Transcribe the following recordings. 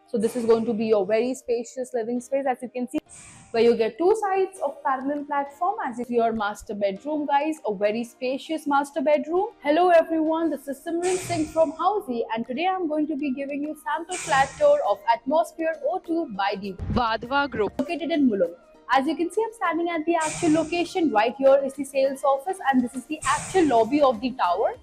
So this is going to be your very spacious living space, as you can see, where you get two sides of parallel platform as if your master bedroom, guys, a very spacious master bedroom. Hello everyone, this is Simran Singh from Housey, and today I'm going to be giving you sample flat tour of Atmosphere O2 by the Vadhva Group, located in Mulund. As you can see, I'm standing at the actual location. Right here is the sales office, and this is the actual lobby of the tower.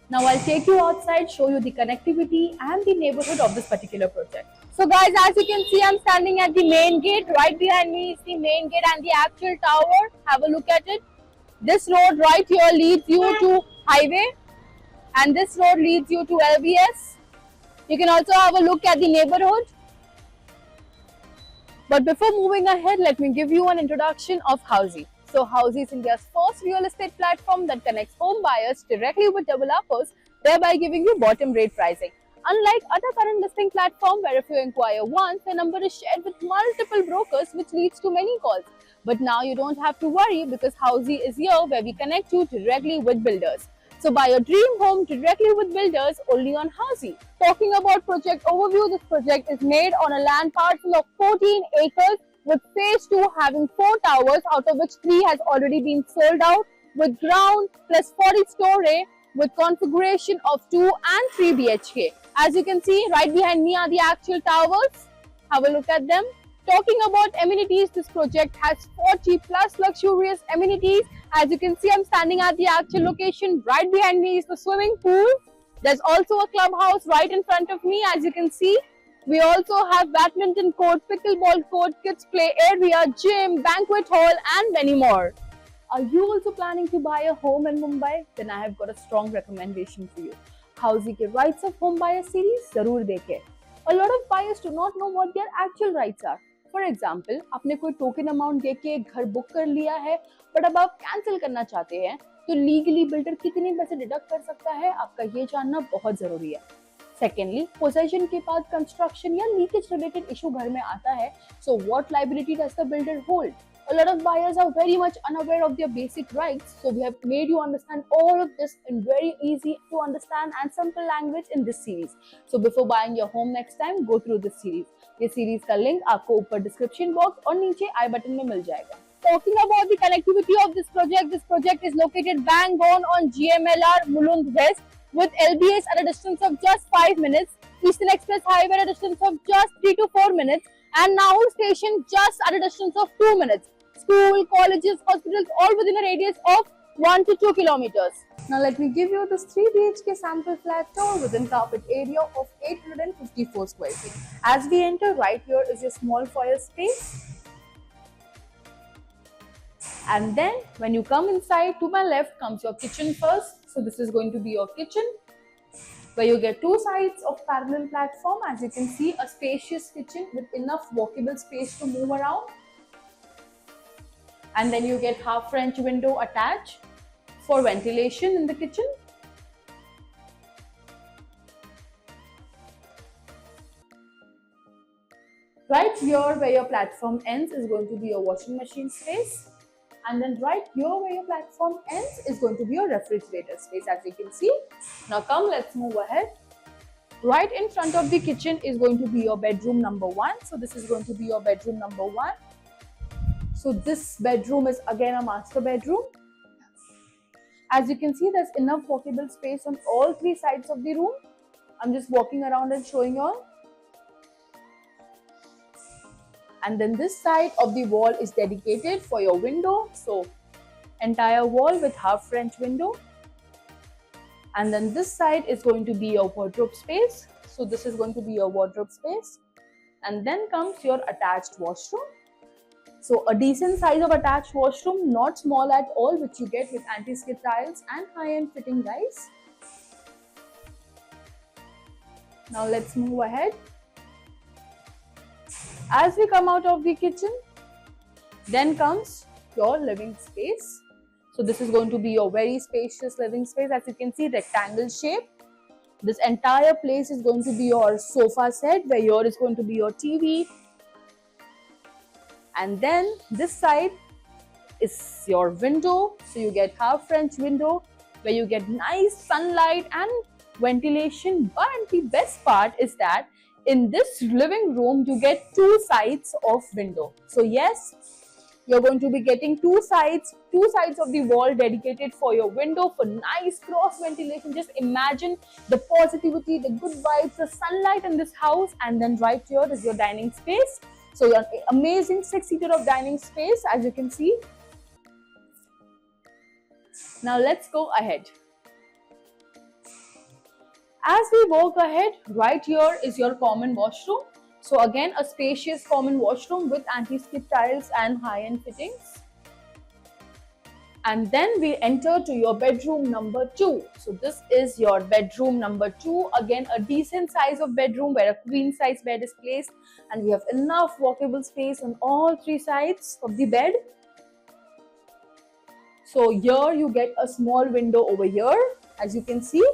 Now I'll take you outside, show you the connectivity and the neighborhood of this particular project. So guys, as you can see, I'm standing at the main gate. Right behind me is the main gate and the actual tower. Have a look at it. This road right here leads you to highway, and this road leads you to LBS. You can also have a look at the neighborhood. But before moving ahead, let me give you an introduction of Housey. So Housey is India's first real estate platform that connects home buyers directly with developers, thereby giving you bottom rate pricing. Unlike other current listing platforms where if you inquire once, the number is shared with multiple brokers, which leads to many calls. But now you don't have to worry because Housey is here where we connect you directly with builders. So buy your dream home directly with builders only on Housey. Talking about project overview, this project is made on a land parcel of 14 acres with phase 2 having 4 towers, out of which 3 has already been sold out, with ground plus 40 story with configuration of 2 and 3 BHK. As you can see, right behind me are the actual towers. Have a look at them. Talking about amenities, this project has 40 plus luxurious amenities. As you can see, I'm standing at the actual location. Right behind me is the swimming pool. There's also a clubhouse right in front of me, as you can see. We also have badminton court, pickleball court, kids play area, gym, banquet hall and many more. Are you also planning to buy a home in Mumbai? Then I have got a strong recommendation for you. Housey के Rights of Home Buyer series जरूर देखें. A lot of buyers do not know what their actual rights are. For example, आपने कोई token amount देके घर book कर लिया है, बट अब आप कैंसिल करना चाहते हैं, तो लीगली बिल्डर कितने पैसे डिडक्ट कर सकता है, आपका ये जानना बहुत जरूरी है. Secondly, possession के बाद construction या leakage related issue घर में आता है, so what liability does the builder hold? A lot of buyers are very much unaware of their basic rights, so we have made you understand all of this in very easy to understand and simple language in this series. So before buying your home next time, go through this series. ये series का link आपको ऊपर description box और नीचे I button में मिल जाएगा. Talking about the connectivity of this project is located bang on GMLR Mulund West, with LBS at a distance of just 5 minutes, Eastern Express Highway at a distance of just 3 to 4 minutes, and Nahur Station just at a distance of 2 minutes. School, colleges, hospitals, all within a radius of 1 to 2 kilometers. Now let me give you this 3 BHK sample flat tour within carpet area of 854 square feet. As we enter, right here is your small foyer space. And then when you come inside, to my left comes your kitchen first. So this is going to be your kitchen, where you get 2 sides of parallel platform. As you can see, a spacious kitchen with enough walkable space to move around. And then you get half French window attached for ventilation in the kitchen. Right here where your platform ends is going to be your washing machine space. And then right here where your platform ends is going to be your refrigerator space, as you can see. Now come, let's move ahead. Right in front of the kitchen is going to be your bedroom number 1. So this is going to be your bedroom number 1. So this bedroom is again a master bedroom. As you can see, there's enough walkable space on all 3 sides of the room. I'm just walking around and showing you all. And then this side of the wall is dedicated for your window. So entire wall with half French window. And then this side is going to be your wardrobe space. So this is going to be your wardrobe space. And then comes your attached washroom. So a decent size of attached washroom, not small at all, which you get with anti-skid tiles and high-end fitting, guys. Now let's move ahead. As we come out of the kitchen, then comes your living space. So this is going to be your very spacious living space. As you can see, rectangle shape. This entire place is going to be your sofa set, where here is going to be your TV. And then this side is your window. So you get half French window, where you get nice sunlight and ventilation. But the best part is that in this living room, you get two sides of window. So yes, you're going to be getting two sides of the wall dedicated for your window for nice cross ventilation. Just imagine the positivity, the good vibes, the sunlight in this house. And then right here is your dining space. So your amazing 6-seater of dining space, as you can see. Now let's go ahead. As we walk ahead, right here is your common washroom. So again, a spacious common washroom with anti-skid tiles and high-end fittings. And then we enter to your bedroom number 2. So this is your bedroom number 2. Again, a decent size of bedroom where a queen size bed is placed, and we have enough walkable space on all 3 sides of the bed. So here you get a small window over here, as you can see.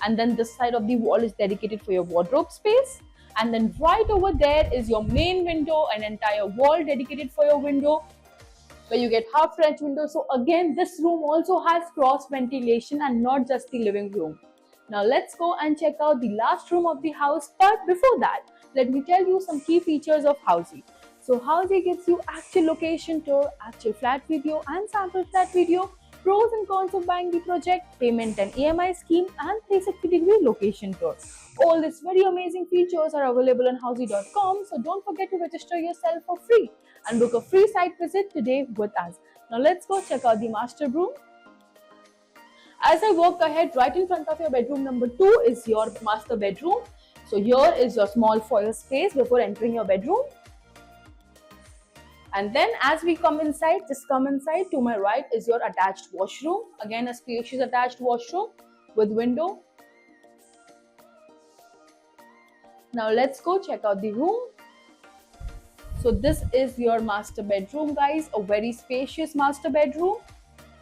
And then this side of the wall is dedicated for your wardrobe space. And then right over there is your main window, an entire wall dedicated for your window, where you get half French window. So again, this room also has cross ventilation and not just the living room. Now let's go and check out the last room of the house. But before that, let me tell you some key features of Housey. So Housey gives you actual location tour, actual flat video and sample flat video, pros and cons of buying the project, payment and EMI scheme, and 360-degree location tour. All these very amazing features are available on Housey.com, so don't forget to register yourself for free and book a free site visit today with us. Now let's go check out the master room. As I walk ahead, right in front of your bedroom number 2 is your master bedroom. So here is your small foyer space before entering your bedroom. And then as we come inside, just come inside, to my right is your attached washroom. Again, a spacious attached washroom with window. Now let's go check out the room. So this is your master bedroom, guys, a very spacious master bedroom,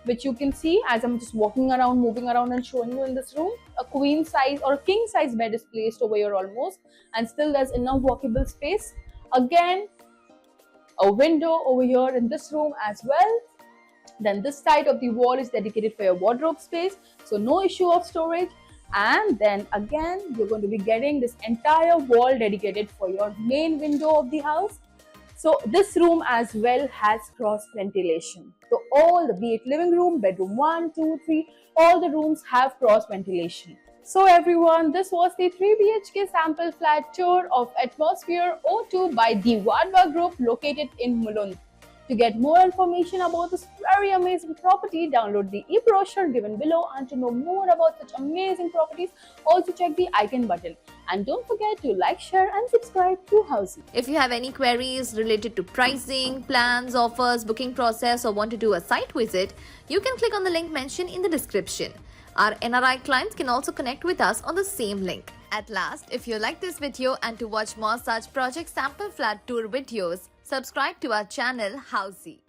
which you can see as I'm just walking around, moving around and showing you in this room. A queen size or a king size bed is placed over here almost, and still there's enough walkable space. Again, a window over here in this room as well. Then this side of the wall is dedicated for your wardrobe space, so no issue of storage. And then again, you're going to be getting this entire wall dedicated for your main window of the house. So this room as well has cross ventilation. So all the, be it living room, bedroom 1, 2, 3, all the rooms have cross ventilation. So everyone, this was the 3 BHK sample flat tour of Atmosphere O2 by the Vadva Group located in Mulund. To get more information about this very amazing property, download the e-brochure given below, and to know more about such amazing properties, also check the icon button. And don't forget to like, share and subscribe to Housey. If you have any queries related to pricing, plans, offers, booking process, or want to do a site visit, you can click on the link mentioned in the description. Our NRI clients can also connect with us on the same link. At last, if you like this video and to watch more such project sample flat tour videos, subscribe to our channel Housey.